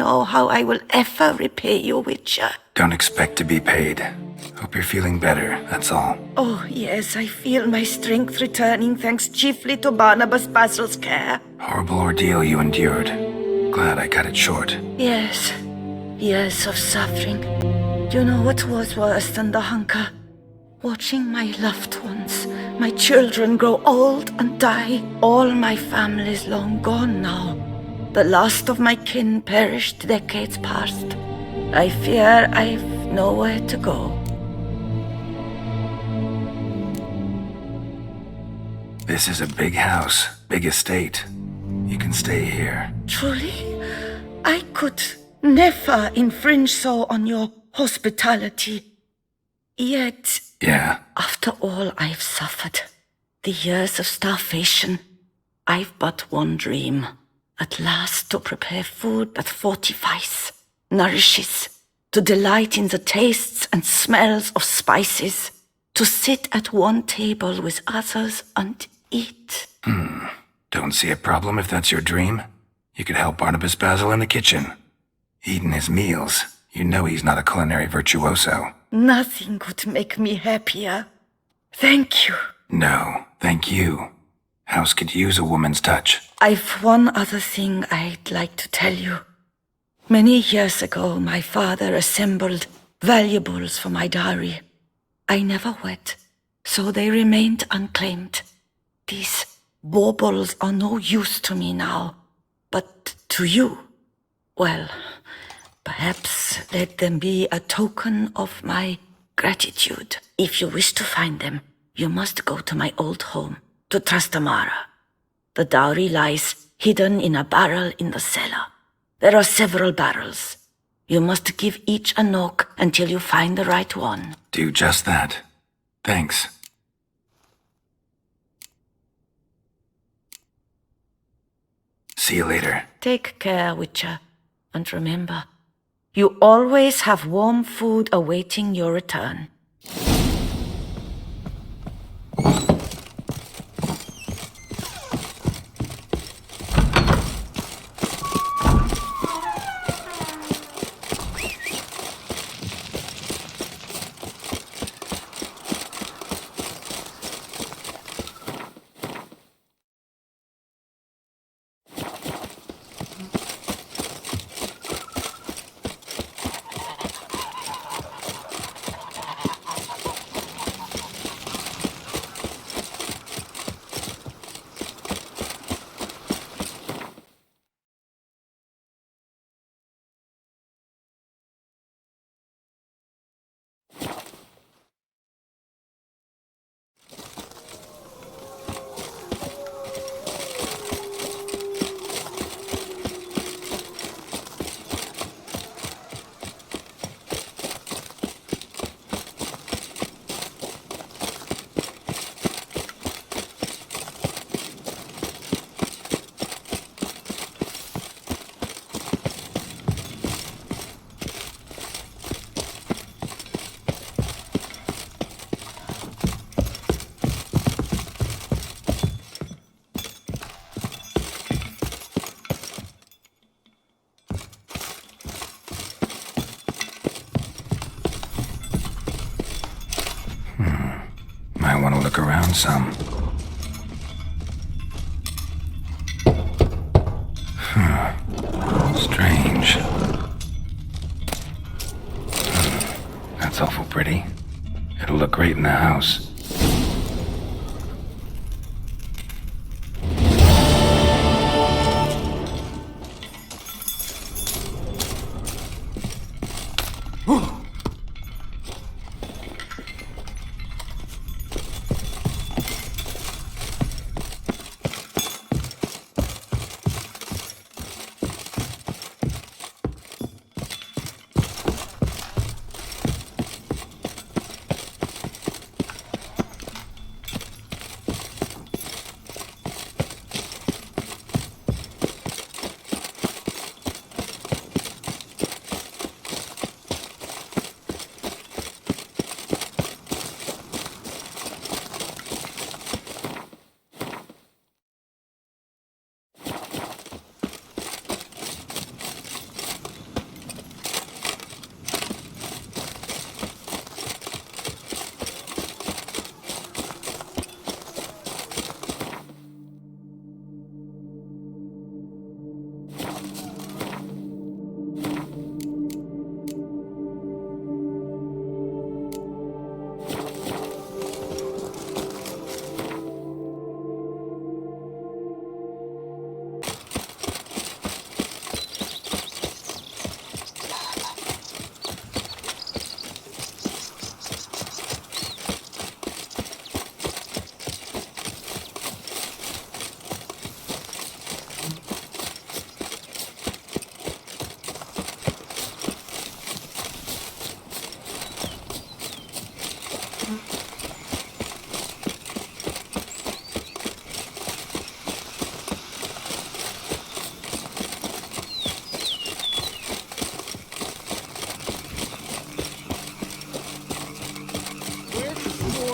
know how I will ever repay you, Witcher. Don't expect to be paid. Hope you're feeling better, that's all. Oh, yes, I feel my strength returning thanks chiefly to Barnabas Basil's care. Horrible ordeal you endured. Glad I cut it short. Yes, years of suffering. You know what was worse than the hunger? Watching my loved ones, my children grow old and die. All my family's long gone now. The last of my kin perished decades past. I fear I've nowhere to go. This is a big house, big estate. You can stay here. Truly, I could never infringe so on your hospitality. Yet, Yeah, after all I've suffered, the years of starvation, I've but one dream. At last to prepare food that fortifies, nourishes, to delight in the tastes and smells of spices, to sit at one table with others and eat. don't see a problem if that's your dream. You could help Barnabas Basil in the kitchen. Eating his meals. You know he's not a culinary virtuoso. Nothing could make me happier. Thank you. No, thank you. House could use a woman's touch. I've one other thing I'd like to tell you. Many years ago, my father assembled valuables for my dowry. I never wed, so they remained unclaimed. These baubles are no use to me now, but to you, well, perhaps let them be a token of my gratitude. If you wish to find them, you must go to my old home, to Trastamara. The dowry lies hidden in a barrel in the cellar. There are several barrels. You must give each a knock until you find the right one. Do just that. Thanks. See you later. Take care, Witcher. And remember, you always have warm food awaiting your return. Might want to look around some. Strange. That's awful pretty. It'll look great in the house.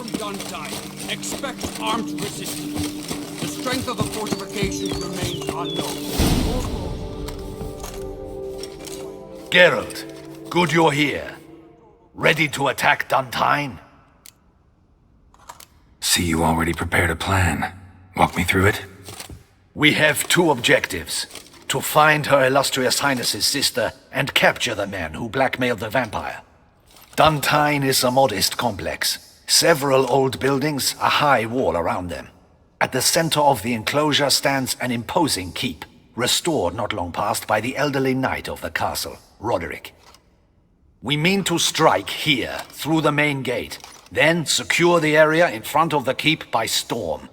Around Duntine, expect armed resistance. The strength of the fortifications remains unknown. Geralt, good you're here. Ready to attack Duntine? See, you already prepared a plan. Walk me through it? We have two objectives. To find Her Illustrious Highness's sister and capture the man who blackmailed the vampire. Duntine is a modest complex. Several old buildings, a high wall around them. At the center of the enclosure stands an imposing keep, restored not long past by the elderly knight of the castle, Roderick. We mean to strike here, through the main gate, then secure the area in front of the keep by storm.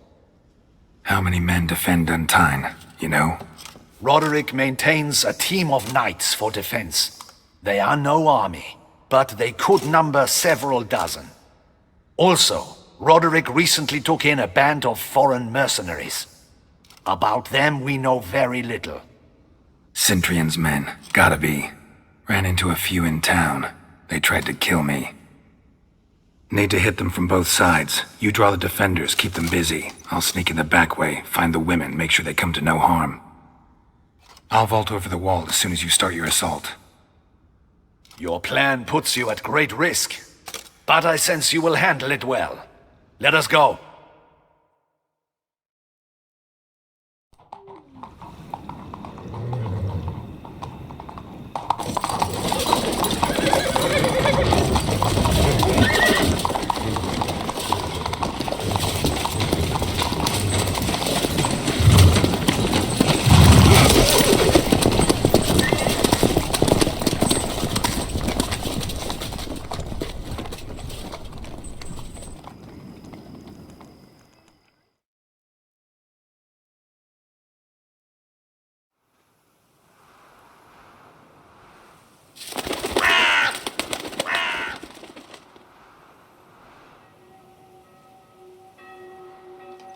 How many men defend Duntine, you know? Roderick maintains a team of knights for defense. They are no army, but they could number several dozen. Also, Roderick recently took in a band of foreign mercenaries. About them we know very little. Cintrian's men, gotta be. Ran into a few in town. They tried to kill me. Need to hit them from both sides. You draw the defenders, keep them busy. I'll sneak in the back way, find the women, make sure they come to no harm. I'll vault over the wall as soon as you start your assault. Your plan puts you at great risk, but I sense you will handle it well. Let us go.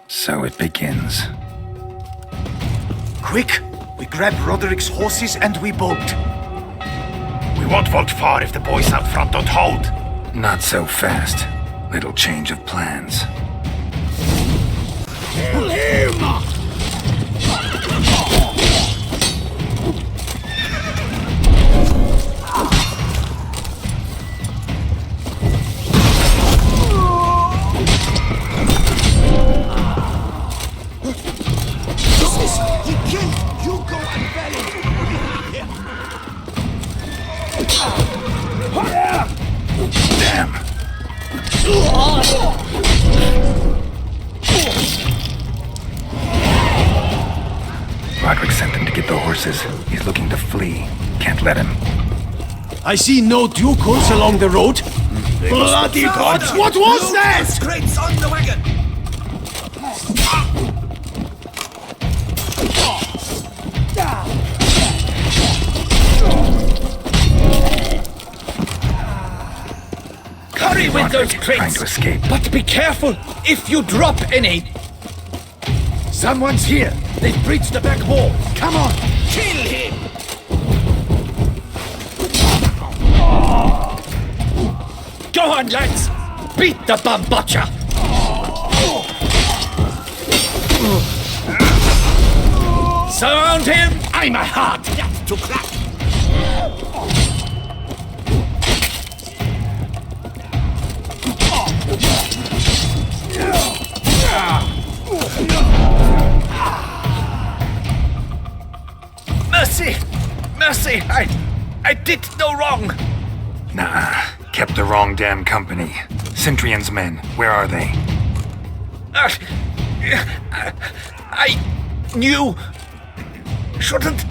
So it begins. Quick! We grab Roderick's horses and we bolt. We won't vault far if the boys out front don't hold. Not so fast. Little change of plans. Kill him! Damn. Roderick sent them to get the horses. He's looking to flee. Can't let him. I see no Ducals along the road. Bloody gods! What was that? Crates on the wagon! Hurry with those Trying crates! to escape. But be careful if you drop any! Someone's here. They've breached the back wall. Come on! Kill him! Go on, lads! Beat the bum butcher! Surround him! I'm a hard nut to crack! Mercy! Mercy! I did no wrong! Nah, kept the wrong damn company. Cintrian's men, where are they? I knew... shouldn't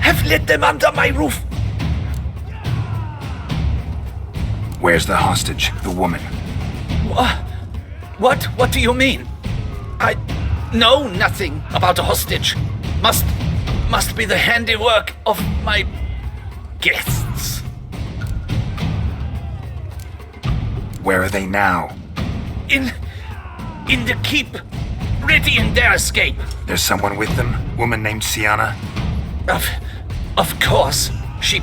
have let them under my roof. Where's the hostage, the woman? What do you mean? I know nothing about a hostage. Must be the handiwork of my guests. Where are they now? In the keep, ready in their escape. There's someone with them? Woman named Sienna? Of course, she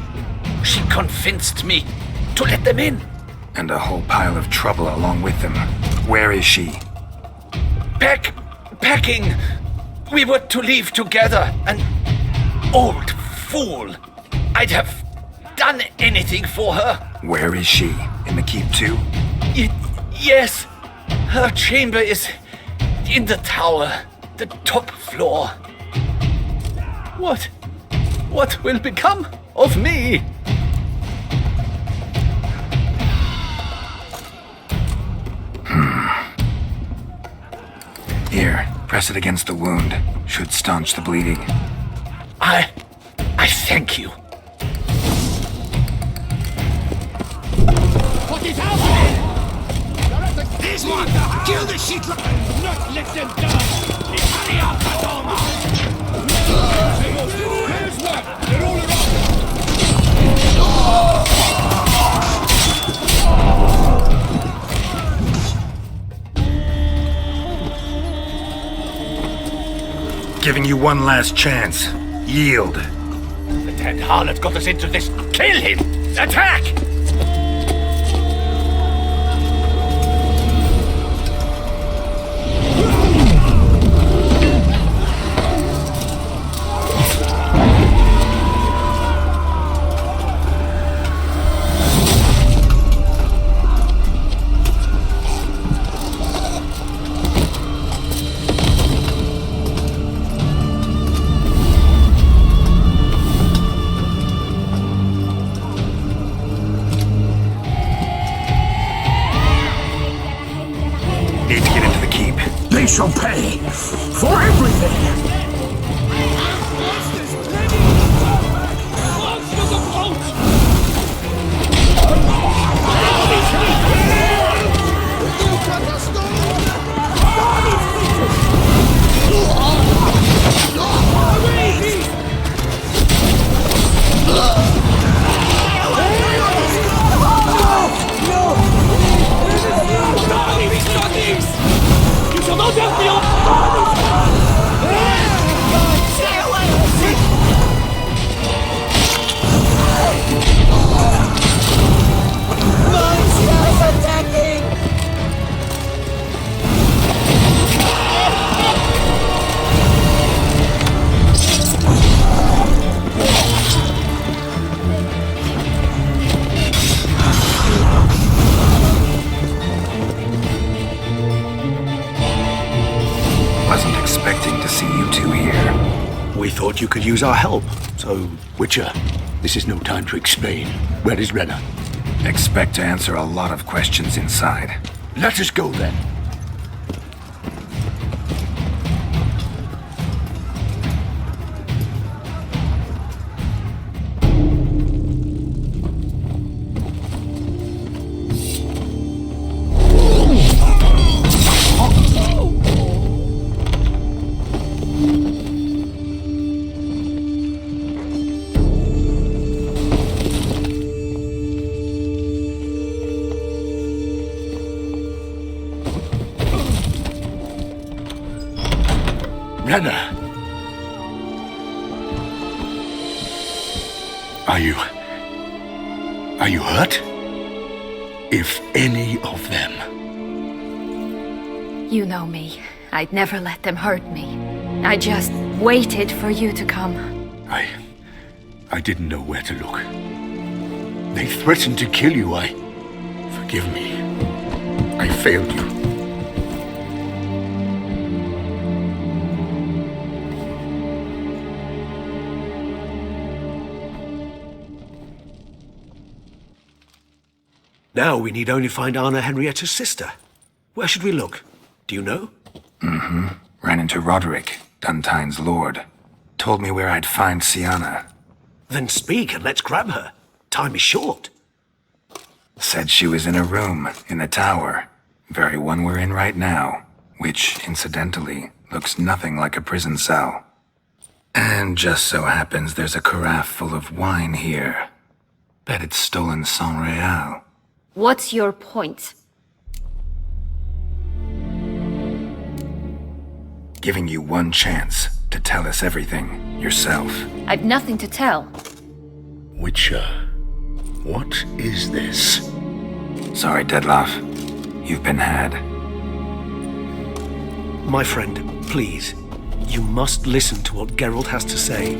convinced me to let them in. And a whole pile of trouble along with them. Where is she? Packing. We were to leave together. An old fool. I'd have done anything for her. Where is she? In the keep too? Yes. Her chamber is in the tower. The top floor. What will become of me? Here, press it against the wound. Should staunch the bleeding. I thank you. What is happening? This one! Kill the sheep! Not let them die! Hurry up, Patoma! Here's one! They're all around! Giving you one last chance. Yield. The dead harlot got us into this. Kill him! Attack! Need to get into the keep. They shall pay for everything! Wasn't expecting to see you two here. We thought you could use our help. So, Witcher, this is no time to explain. Where is Renna? Expect to answer a lot of questions inside. Let us go then. Renna! Are you hurt? If any of them. You know me. I'd never let them hurt me. I just waited for you to come. I didn't know where to look. They threatened to kill you. Forgive me. I failed you. Now we need only find Anna Henrietta's sister. Where should we look? Do you know? Ran into Roderick, Duntine's lord. Told me where I'd find Sienna. Then speak and let's grab her. Time is short. Said she was in a room in the tower. Very one we're in right now. Which, incidentally, looks nothing like a prison cell. And just so happens there's a carafe full of wine here. Bet it's stolen San Real. What's your point? Giving you one chance to tell us everything yourself. I've nothing to tell. Witcher, what is this? Sorry, Dettlaff. You've been had. My friend, please. You must listen to what Geralt has to say.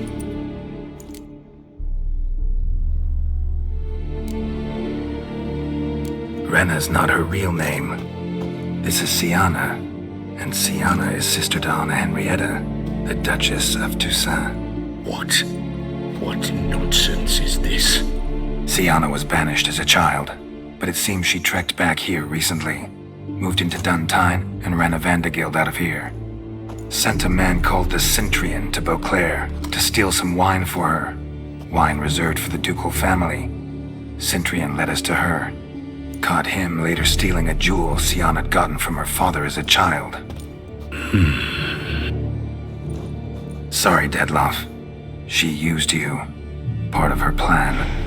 Renna's not her real name. This is Siana, and Siana is sister to Anna Henrietta, the Duchess of Toussaint. What? What nonsense is this? Siana was banished as a child, but it seems she trekked back here recently, moved into Duntine, and ran a Vandergild out of here. Sent a man called the Centrian to Beauclair to steal some wine for her. Wine reserved for the ducal family. Centrian led us to her. Caught him later stealing a jewel Siana had gotten from her father as a child. Sorry, Dettlaff. She used you. Part of her plan.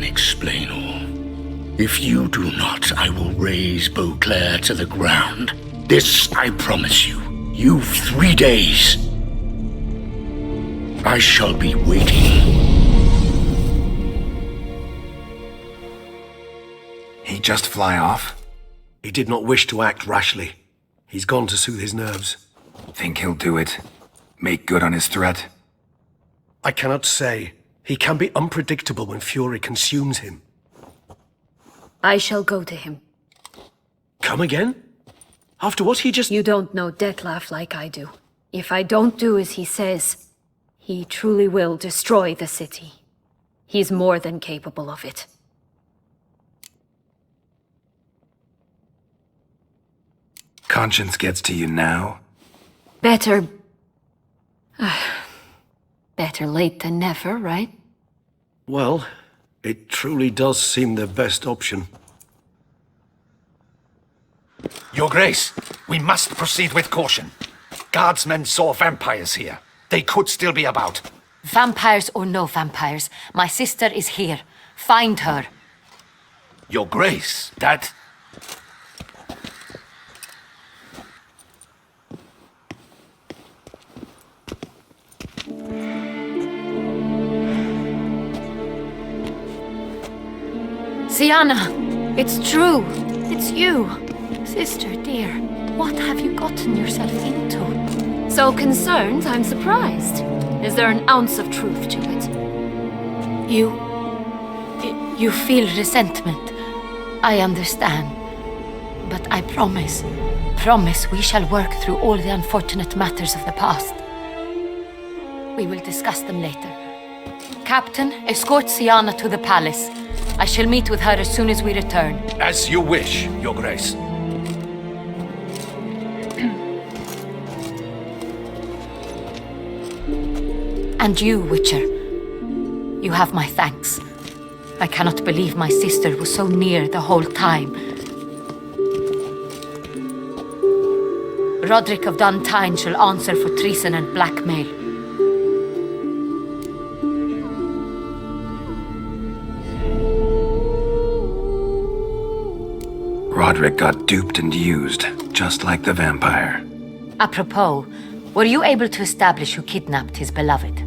Explain all. If you do not, I will raze Beauclair to the ground. This I promise you. You've 3 days. I shall be waiting. He just fly off? He did not wish to act rashly. He's gone to soothe his nerves. Think he'll do it? Make good on his threat? I cannot say. He can be unpredictable when fury consumes him. I shall go to him. Come again? After what he just... You don't know Dettlaff like I do. If I don't do as he says, he truly will destroy the city. He's more than capable of it. Conscience gets to you now? Better late than never, right? Well, it truly does seem the best option. Your Grace, we must proceed with caution. Guardsmen saw vampires here. They could still be about. Vampires or no vampires, my sister is here. Find her. Your Grace, that... Siana, it's true. It's you. Sister, dear, what have you gotten yourself into? So concerned, I'm surprised. Is there an ounce of truth to it? You feel resentment. I understand. But I promise we shall work through all the unfortunate matters of the past. We will discuss them later. Captain, escort Siana to the palace. I shall meet with her as soon as we return. As you wish, Your Grace. And you, Witcher. You have my thanks. I cannot believe my sister was so near the whole time. Roderick of Duntine shall answer for treason and blackmail. Roderick got duped and used, just like the vampire. Apropos, were you able to establish who kidnapped his beloved?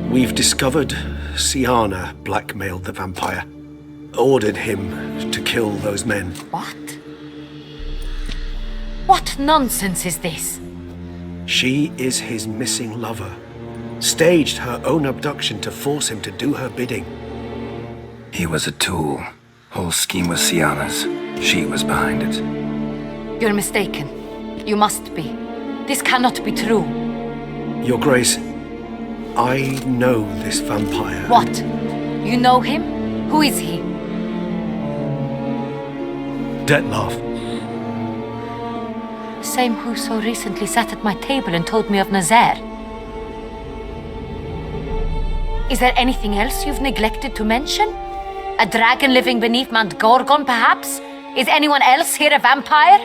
We've discovered Siana blackmailed the vampire. Ordered him to kill those men. What? What nonsense is this? She is his missing lover. Staged her own abduction to force him to do her bidding. He was a tool. Whole scheme was Siana's. She was behind it. You're mistaken. You must be. This cannot be true. Your Grace, I know this vampire. What? You know him? Who is he? Dettlaff. Same who so recently sat at my table and told me of Nazaire. Is there anything else you've neglected to mention? A dragon living beneath Mount Gorgon, perhaps? Is anyone else here a vampire?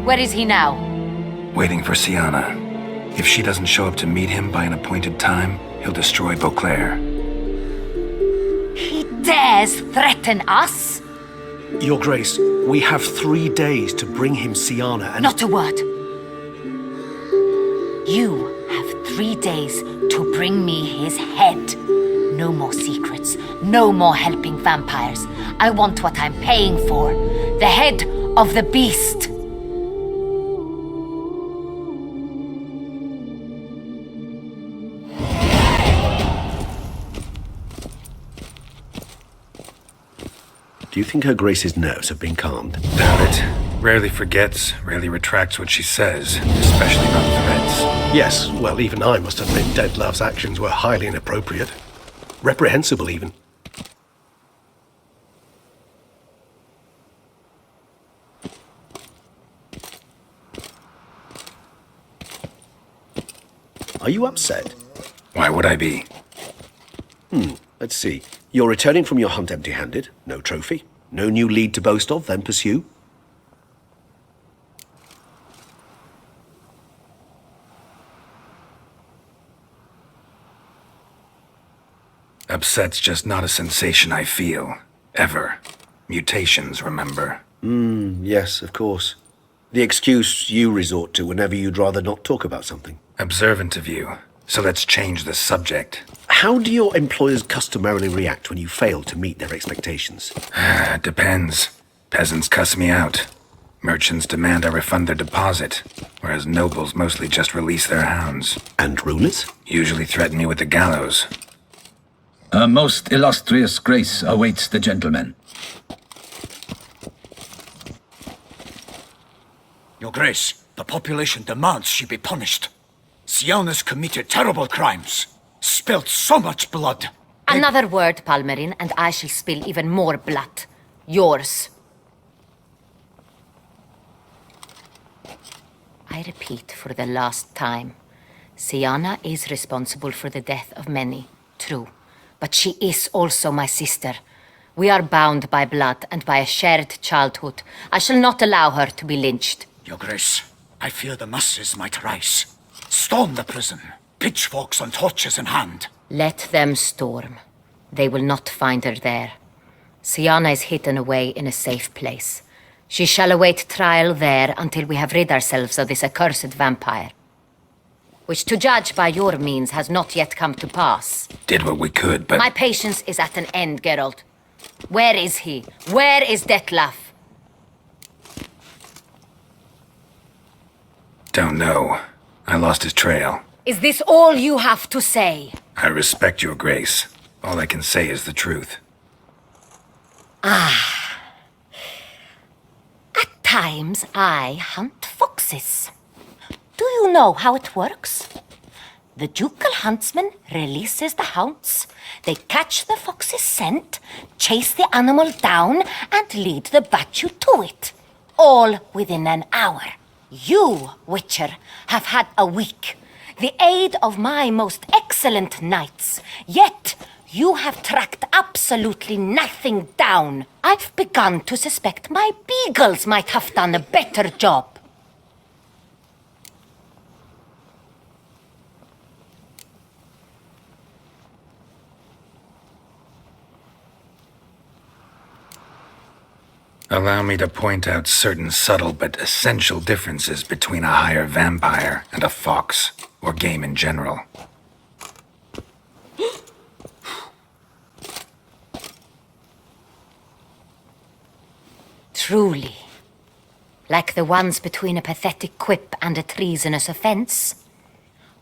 Where is he now? Waiting for Sienna. If she doesn't show up to meet him by an appointed time, he'll destroy Beauclair. He dares threaten us? Your Grace, we have 3 days to bring him Sienna and... Not a word. You have 3 days to bring me his head. No more secrets. No more helping vampires. I want what I'm paying for. The head of the beast. Do you think Her Grace's nerves have been calmed? Doubt it. Rarely forgets, rarely retracts what she says, especially not threats. Yes, well, even I must admit Detlav's actions were highly inappropriate. Reprehensible, even. Are you upset? Why would I be? Let's see. You're returning from your hunt empty-handed. No trophy. No new lead to boast of, then pursue. Upset's just not a sensation I feel. Ever. Mutations, remember? Yes, of course. The excuse you resort to whenever you'd rather not talk about something. Observant of you. So let's change the subject. How do your employers customarily react when you fail to meet their expectations? Depends. Peasants cuss me out. Merchants demand I refund their deposit, whereas nobles mostly just release their hounds. And rulers? Usually threaten me with the gallows. A most illustrious grace awaits the gentleman. Your Grace, the population demands she be punished. Sienna's committed terrible crimes. Spilt so much blood. Another word, Palmerin, and I shall spill even more blood. Yours. I repeat for the last time. Sienna is responsible for the death of many, true. But she is also my sister. We are bound by blood and by a shared childhood. I shall not allow her to be lynched. Your Grace, I fear the masses might rise. Storm the prison, pitchforks and torches in hand. Let them storm. They will not find her there. Sienna is hidden away in a safe place. She shall await trial there until we have rid ourselves of this accursed vampire. Which, to judge by your means, has not yet come to pass. Did what we could, but... My patience is at an end, Geralt. Where is he? Where is Detlav? Don't know. I lost his trail. Is this all you have to say? I respect your grace. All I can say is the truth. At times, I hunt foxes. Do you know how it works? The ducal huntsman releases the hounds. They catch the fox's scent, chase the animal down, and lead the battue to it. All within an hour. You, Witcher, have had a week. The aid of my most excellent knights. Yet, you have tracked absolutely nothing down. I've begun to suspect my beagles might have done a better job. Allow me to point out certain subtle but essential differences between a higher vampire and a fox, or game in general. Truly. Like the ones between a pathetic quip and a treasonous offense.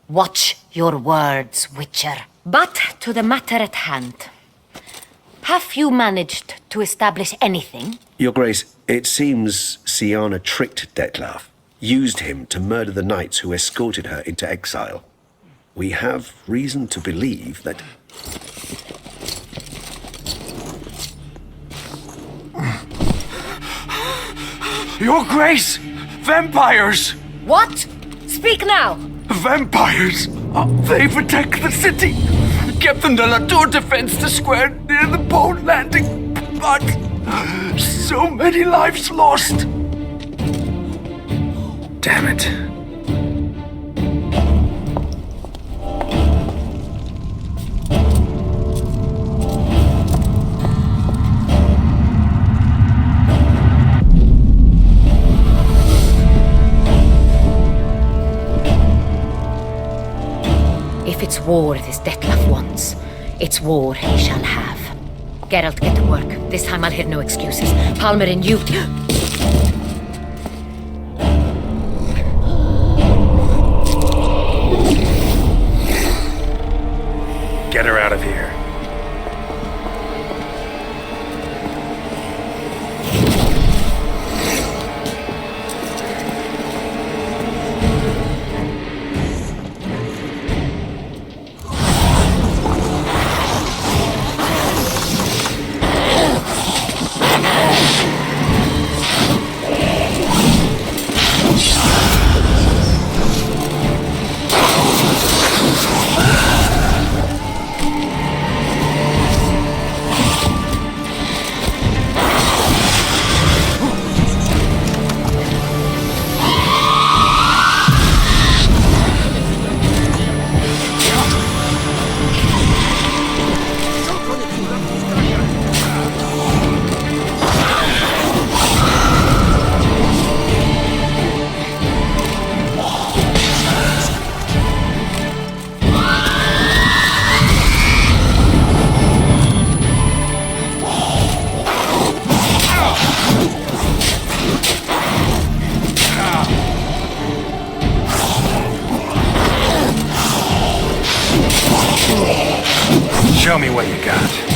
Watch your words, Witcher. But to the matter at hand. Have you managed to establish anything? Your Grace, it seems Sienna tricked Detlav, used him to murder the knights who escorted her into exile. We have reason to believe that... Your Grace! Vampires! What? Speak now! Vampires! They protect the city! kept the Nalatur defense to square near the boat landing, but so many lives lost. Damn it. If it's war this Detlef wants, it's war he shall have. Geralt, get to work. This time I'll hear no excuses. Palmer and you... Get her out of here. Show me what you got.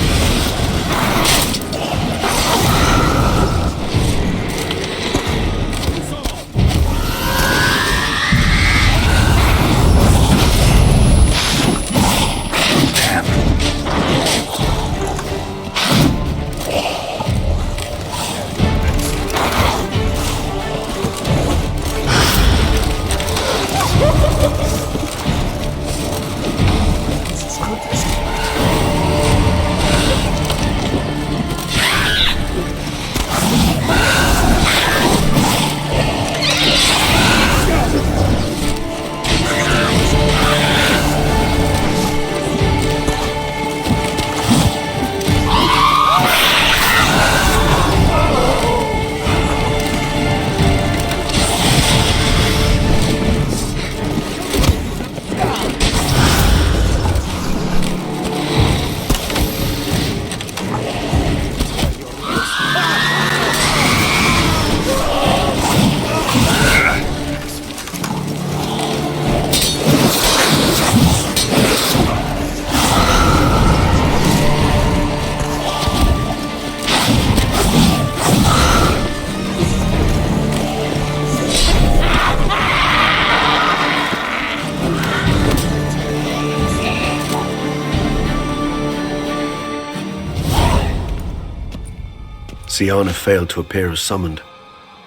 Syanna failed to appear as summoned.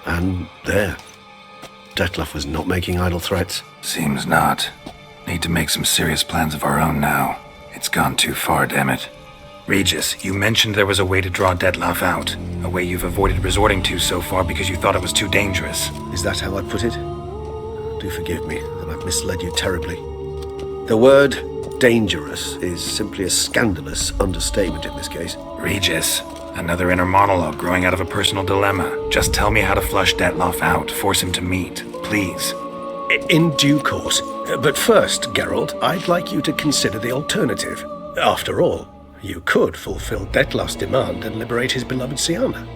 And there. Detlef was not making idle threats. Seems not. Need to make some serious plans of our own now. It's gone too far, damn it. Regis, you mentioned there was a way to draw Detlef out. A way you've avoided resorting to so far because you thought it was too dangerous. Is that how I put it? Do forgive me that I've misled you terribly. The word dangerous is simply a scandalous understatement in this case. Regis, another inner monologue growing out of a personal dilemma. Just tell me how to flush Detlef out, force him to meet, please. In due course. But first, Geralt, I'd like you to consider the alternative. After all, you could fulfill Detlef's demand and liberate his beloved Syanna.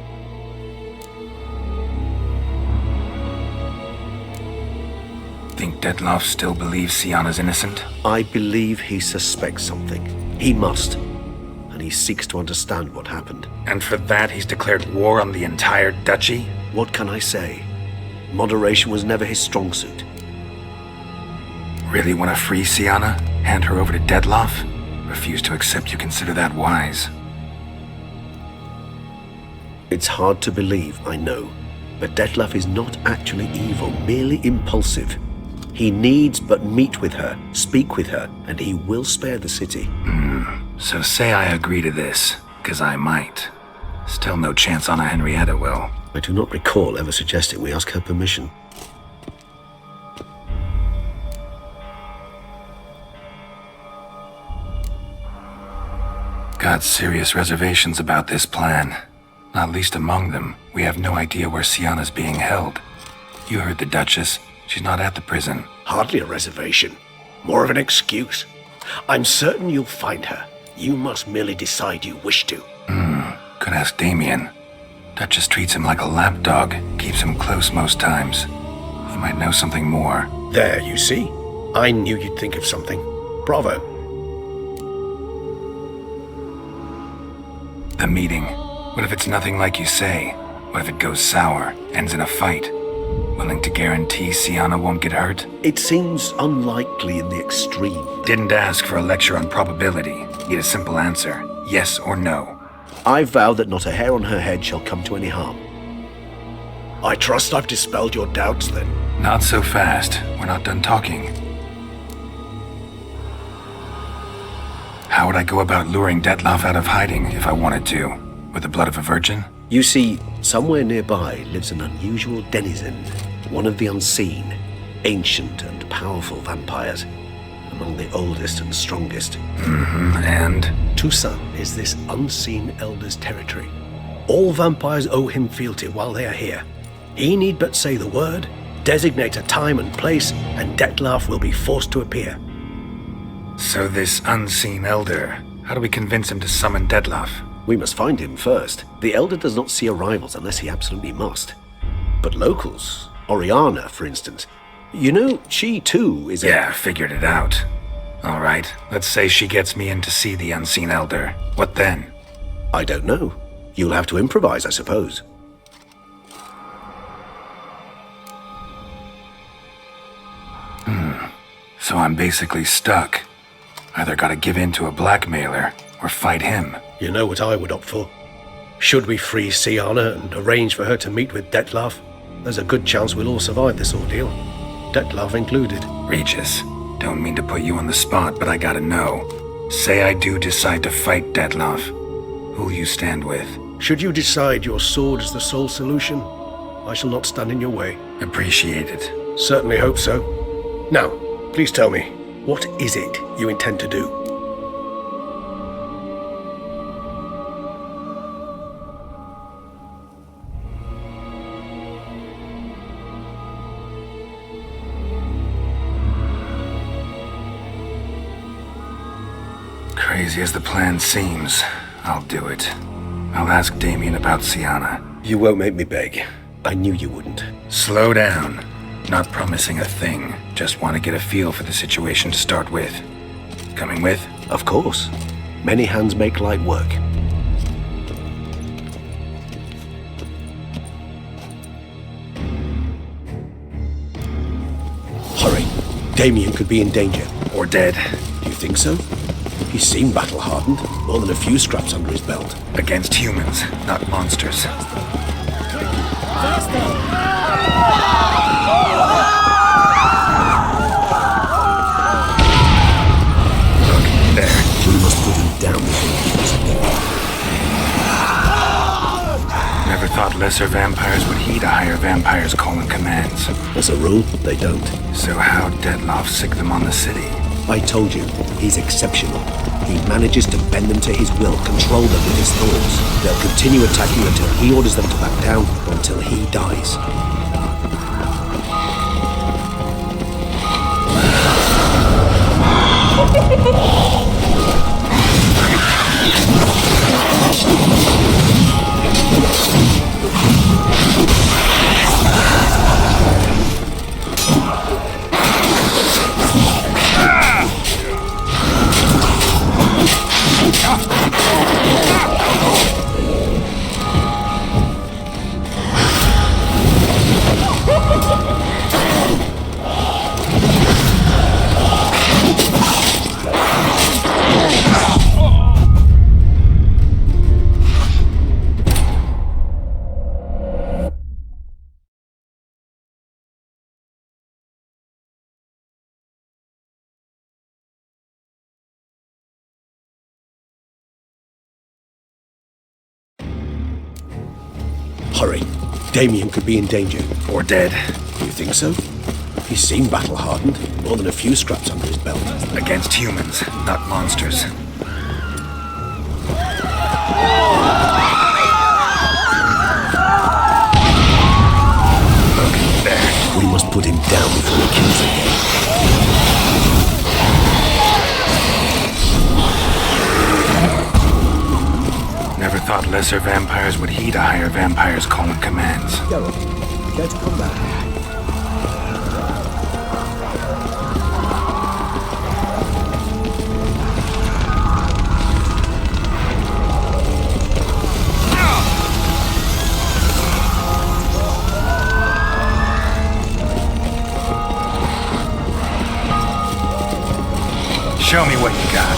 Think Detlef still believes Syanna's innocent? I believe he suspects something. He must. And he seeks to understand what happened. And for that, he's declared war on the entire duchy? What can I say? Moderation was never his strong suit. Really want to free Syanna? Hand her over to Detlef? Refuse to accept you consider that wise. It's hard to believe, I know. But Detlef is not actually evil, merely impulsive. He needs but meet with her, speak with her, and he will spare the city. So say I agree to this, 'cause I might. Still no chance Anna Henrietta will. I do not recall ever suggesting we ask her permission. Got serious reservations about this plan. Not least among them, we have no idea where Sienna's being held. You heard the Duchess. She's not at the prison. Hardly a reservation. More of an excuse. I'm certain you'll find her. You must merely decide you wish to. Could ask Damien. Duchess treats him like a lapdog, keeps him close most times. He might know something more. There, you see? I knew you'd think of something. Bravo. The meeting. What if it's nothing like you say? What if it goes sour, ends in a fight? Willing to guarantee Sienna won't get hurt? It seems unlikely in the extreme. Didn't ask for a lecture on probability. Need a simple answer. Yes or no. I vow that not a hair on her head shall come to any harm. I trust I've dispelled your doubts, then. Not so fast. We're not done talking. How would I go about luring Detloff out of hiding if I wanted to? With the blood of a virgin? You see, somewhere nearby lives an unusual denizen, one of the unseen, ancient and powerful vampires, among the oldest and strongest. And? Toussaint is this unseen elder's territory. All vampires owe him fealty while they are here. He need but say the word, designate a time and place, and Detloff will be forced to appear. So this unseen elder, how do we convince him to summon Detloff? We must find him first. The Elder does not see arrivals unless he absolutely must. But locals, Oriana, for instance, you know, she too is Yeah, figured it out. All right, let's say she gets me in to see the unseen elder. What then? I don't know. You'll have to improvise, I suppose. So I'm basically stuck. Either gotta give in to a blackmailer, or fight him. You know what I would opt for. Should we free Sienna and arrange for her to meet with Detloff, there's a good chance we'll all survive this ordeal. Detloff included. Regis, don't mean to put you on the spot, but I gotta know. Say I do decide to fight Detloff. Who'll you stand with? Should you decide your sword is the sole solution, I shall not stand in your way. Appreciate it. Certainly hope so. Now, please tell me, what is it you intend to do? Crazy as the plan seems, I'll do it. I'll ask Damien about Sienna. You won't make me beg. I knew you wouldn't. Slow down. Not promising a thing. Just want to get a feel for the situation to start with. Coming with? Of course. Many hands make light work. Hurry. Damien could be in danger. Or dead. Do you think so? He seemed battle-hardened. More than a few scraps under his belt. Against humans, not monsters. Look, there. We must put him down before he keeps going. Never thought lesser vampires would heed a higher vampire's calling commands. As a rule, they don't. So how'd Detloff sick them on the city? I told you, he's exceptional. He manages to bend them to his will, control them with his thoughts. They'll continue attacking until he orders them to back down, or until he dies. Hurry. Damien could be in danger. Or dead. You think so? He seemed battle-hardened. More than a few scraps under his belt. Against humans, not monsters. Look, there. We must put him down before he kills again. Never thought lesser vampires would heed a higher vampire's call and commands. Geralt, care to come back? Show me what you got.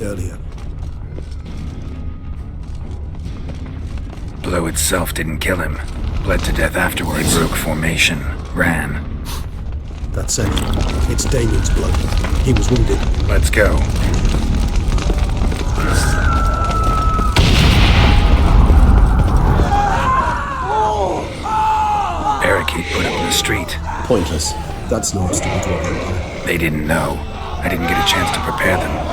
Earlier. Blow itself didn't kill him. Bled to death afterwards. He broke formation. Ran. That's it. It's Damien's blood. He was wounded. Let's go. Barricade put up in the street. Pointless. That's no stupid weapon. They didn't know. I didn't get a chance to prepare them.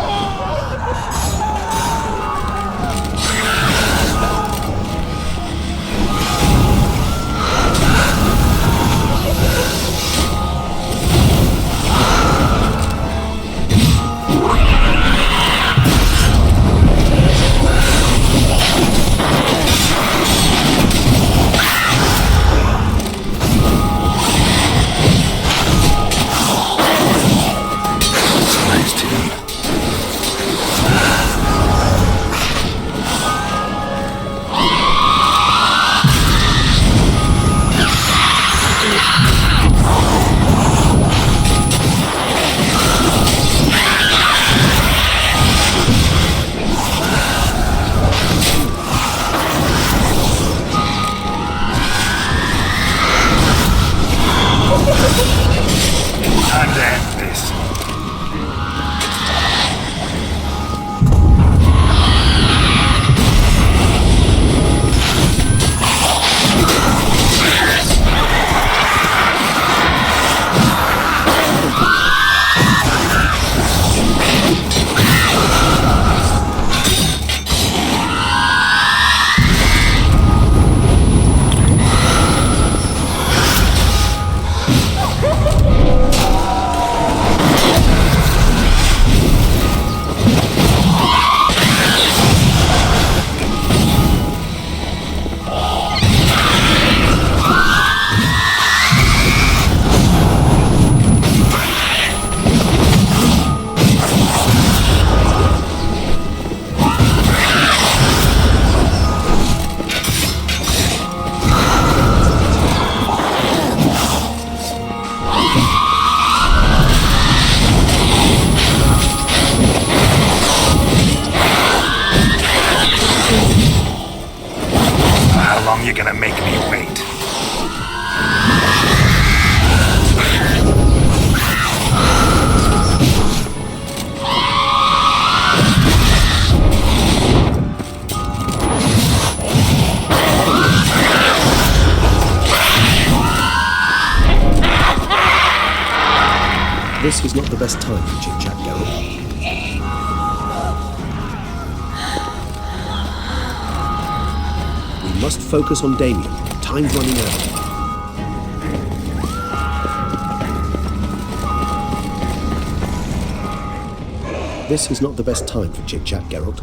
This is not the best time for chit-chat, Geralt. We must focus on Damien. Time's running out. This is not the best time for chit-chat, Geralt.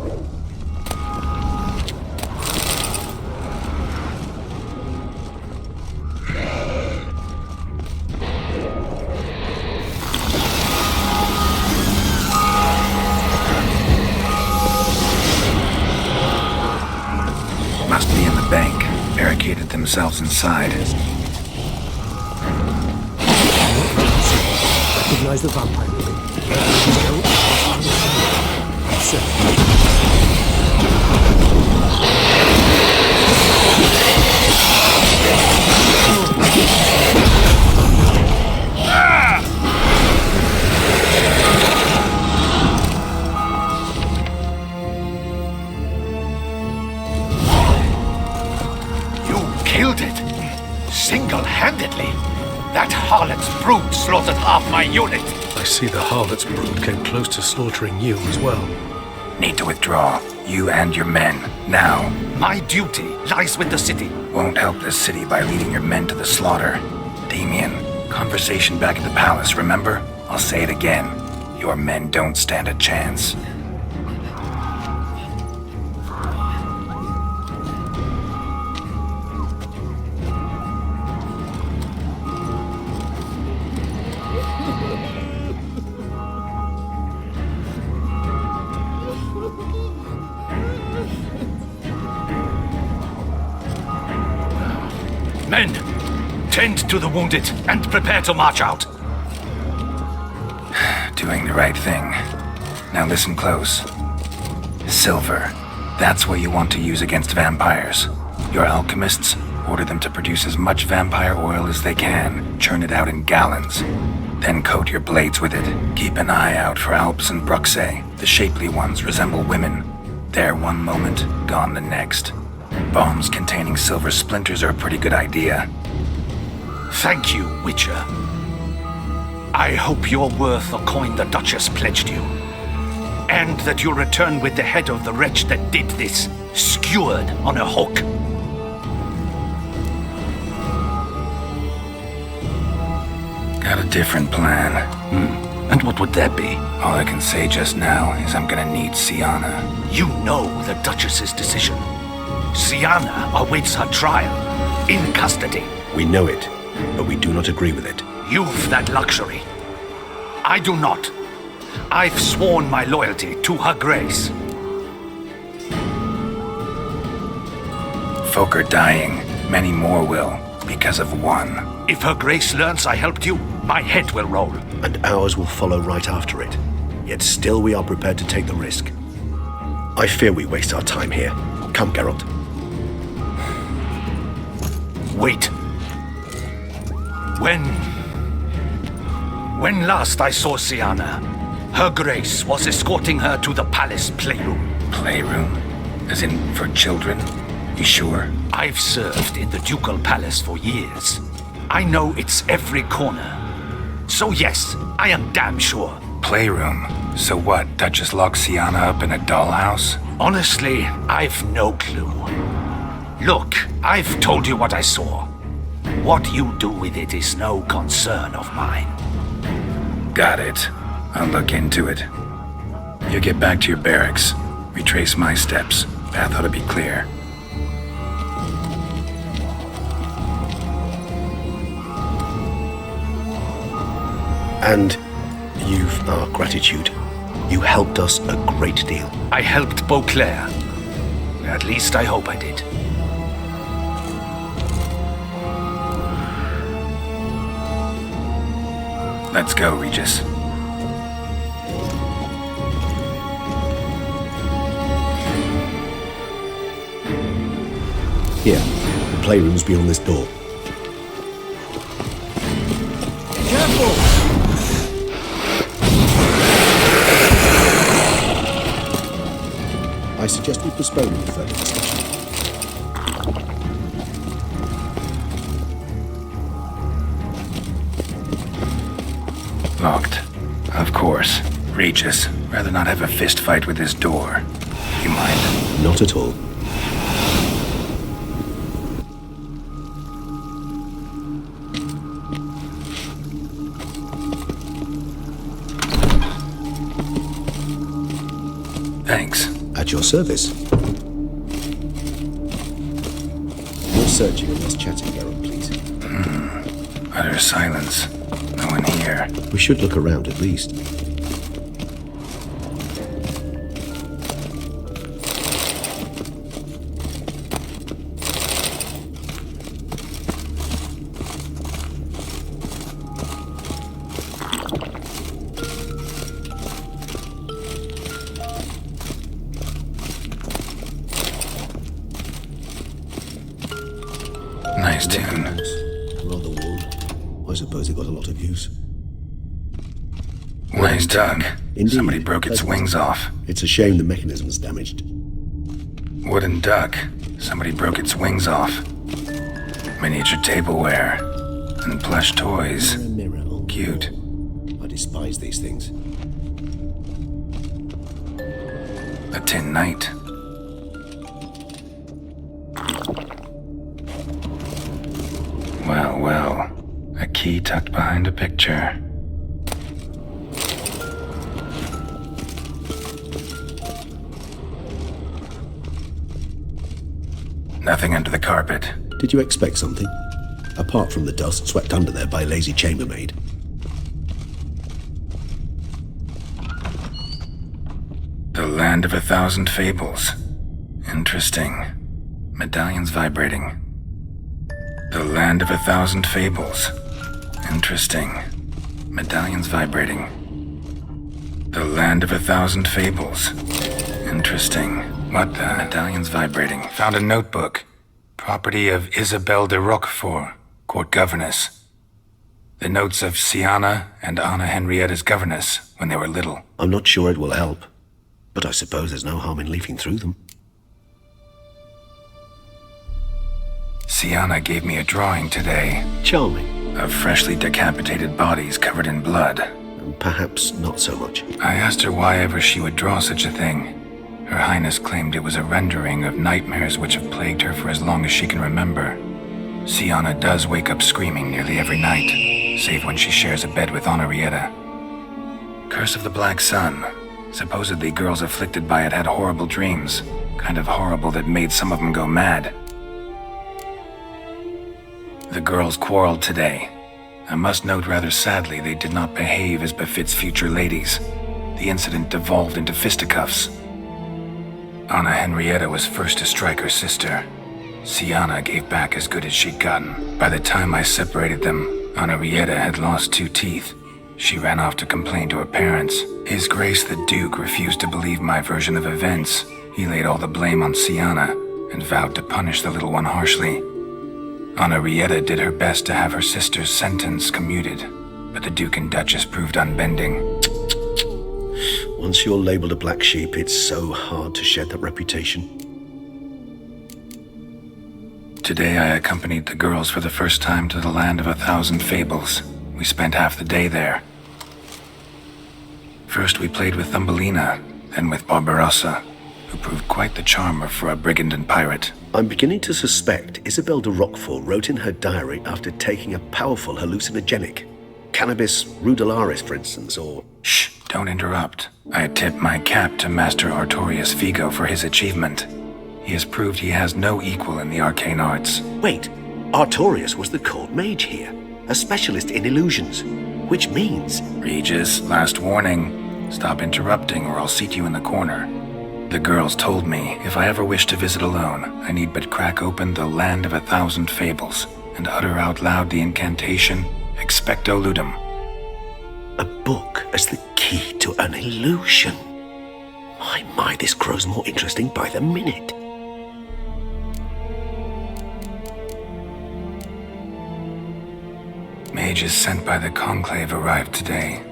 Must be in the bank. Barricaded themselves inside. Recognize the vampire building. Sir. Killed it! Single-handedly! That harlot's brood slaughtered half my unit! I see the harlot's brood came close to slaughtering you as well. Need to withdraw. You and your men. Now. My duty lies with the city. Won't help the city by leading your men to the slaughter. Damien, conversation back at the palace, remember? I'll say it again. Your men don't stand a chance. Men, tend to the wounded and prepare to march out. Doing the right thing. Now listen close. Silver. That's what you want to use against vampires. Your alchemists, order them to produce as much vampire oil as they can. Churn it out in gallons. Then coat your blades with it. Keep an eye out for Alps and Bruxae. The shapely ones resemble women. There one moment, gone the next. Bombs containing silver splinters are a pretty good idea. Thank you, Witcher. I hope you're worth the coin the Duchess pledged you. And that you'll return with the head of the wretch that did this, skewered on a hook. Got a different plan. And what would that be? All I can say just now is I'm gonna need Syanna. You know the Duchess's decision. Syanna awaits her trial, in custody. We know it, but we do not agree with it. You've that luxury. I do not. I've sworn my loyalty to her grace. Folk are dying. Many more will, because of one. If her grace learns I helped you, my head will roll. And ours will follow right after it. Yet still we are prepared to take the risk. I fear we waste our time here. Come, Geralt. Wait. When last I saw Syanna, her grace was escorting her to the palace playroom. Playroom? As in for children? You sure? I've served in the ducal palace for years. I know its every corner. So yes, I am damn sure. Playroom? So what, Duchess locked Syanna up in a dollhouse? Honestly, I've no clue. Look, I've told you what I saw. What you do with it is no concern of mine. Got it. I'll look into it. You get back to your barracks. Retrace my steps. Path ought to be clear. And you've our gratitude. You helped us a great deal. I helped Beauclair. At least I hope I did. Let's go, Regis. Here, the playroom's beyond this door. Careful! I suggest we postpone any further discussion. Locked. course. Regis, rather not have a fist fight with this door. You mind? Not at all. Thanks. At your service. No searching and less chatting, Garrett, please. Utter silence. No one here. We should look around at least. Nice tune. Rather worn. I suppose it got a lot of use. Nice dug. Indeed. Somebody broke its wings off. It's a shame the mechanism's damaged. Wooden duck. Somebody broke its wings off. Miniature tableware. And plush toys. A mirror on the Cute. wall. I despise these things. A tin knight. Well, well. A key tucked behind a picture. Nothing under the carpet. Did you expect something? Apart from the dust swept under there by a lazy chambermaid. The Land of 1,000 Fables. Interesting. Medallions vibrating. The Land of 1,000 Fables. Interesting. Medallions vibrating. The Land of 1,000 Fables. Interesting. What the? Medallions vibrating. Found a notebook. Property of Isabelle de Roquefort, court governess. The notes of Siana and Anna Henrietta's governess when they were little. I'm not sure it will help, but I suppose there's no harm in leafing through them. Siana gave me a drawing today Charming. of freshly decapitated bodies covered in blood. And perhaps not so much. I asked her why ever she would draw such a thing. Her Highness claimed it was a rendering of nightmares which have plagued her for as long as she can remember. Siana does wake up screaming nearly every night, save when she shares a bed with Henrietta. Curse of the Black Sun. Supposedly girls afflicted by it had horrible dreams, kind of horrible that made some of them go mad. The girls quarreled today. I must note rather sadly they did not behave as befits future ladies. The incident devolved into fisticuffs. Anna Henrietta was first to strike her sister. Siana gave back as good as she'd gotten. By the time I separated them, Henrietta had lost 2 teeth. She ran off to complain to her parents. His Grace the Duke refused to believe my version of events. He laid all the blame on Siana and vowed to punish the little one harshly. Henrietta did her best to have her sister's sentence commuted, but the Duke and Duchess proved unbending. Once you're labeled a black sheep, it's so hard to shed that reputation. Today I accompanied the girls for the first time to the Land of 1,000 Fables. We spent half the day there. First we played with Thumbelina, then with Barbarossa, who proved quite the charmer for a brigand and pirate. I'm beginning to suspect Isabelle de Roquefort wrote in her diary after taking a powerful hallucinogenic. Cannabis rudelaris, for instance, or... Shh, don't interrupt. I tip my cap to Master Artorius Vigo for his achievement. He has proved he has no equal in the arcane arts. Wait, Artorius was the court mage here, a specialist in illusions, which means... Regis, last warning. Stop interrupting or I'll seat you in the corner. The girls told me if I ever wish to visit alone, I need but crack open the Land of 1,000 Fables and utter out loud the incantation, Expecto Ludum. A book as the key to an illusion. My, this grows more interesting by the minute. Mages sent by the Conclave arrived today.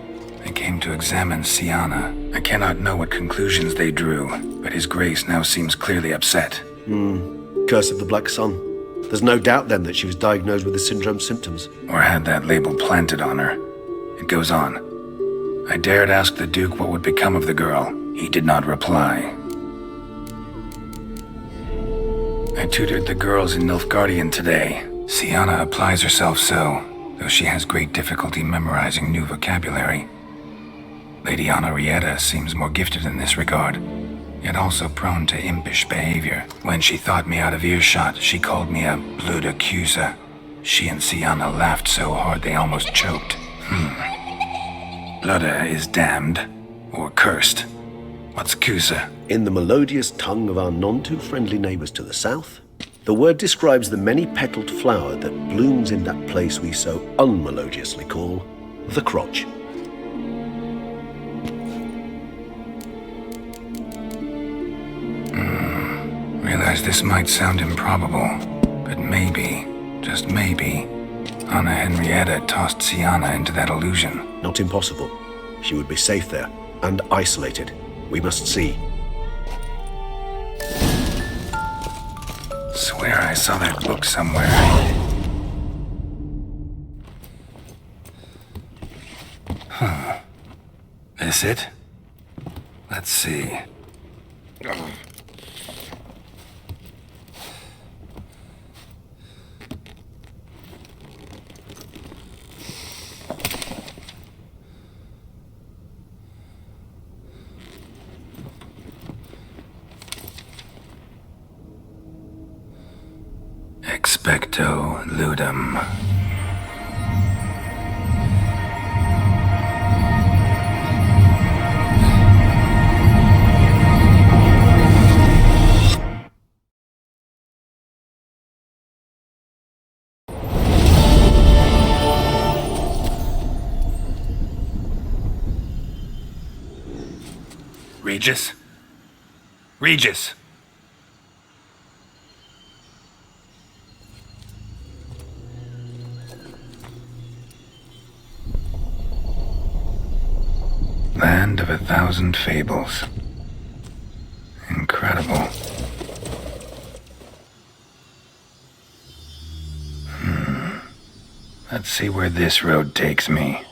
They came to examine Siana. I cannot know what conclusions they drew, but His Grace now seems clearly upset. Curse of the Black Sun. There's no doubt then that she was diagnosed with the syndrome symptoms. Or had that label planted on her. It goes on. I dared ask the Duke what would become of the girl. He did not reply. I tutored the girls in Nilfgaardian today. Sienna applies herself so, though she has great difficulty memorizing new vocabulary. Lady Honorrietta seems more gifted in this regard, yet also prone to impish behavior. When she thought me out of earshot, she called me a blood accuser. She and Sienna laughed so hard they almost choked. Ludda is damned, or cursed. What's Cusa? In the melodious tongue of our none-too-friendly neighbours to the south, the word describes the many-petaled flower that blooms in that place we so unmelodiously call the crotch. Realize this might sound improbable, but maybe, just maybe, Anna Henrietta tossed Sienna into that illusion. Not impossible. She would be safe there, and isolated. We must see. Swear I saw that book somewhere. Huh. This it? Let's see. Expecto ludum. Regis? Regis! Land of 1,000 fables. Incredible. Let's see where this road takes me.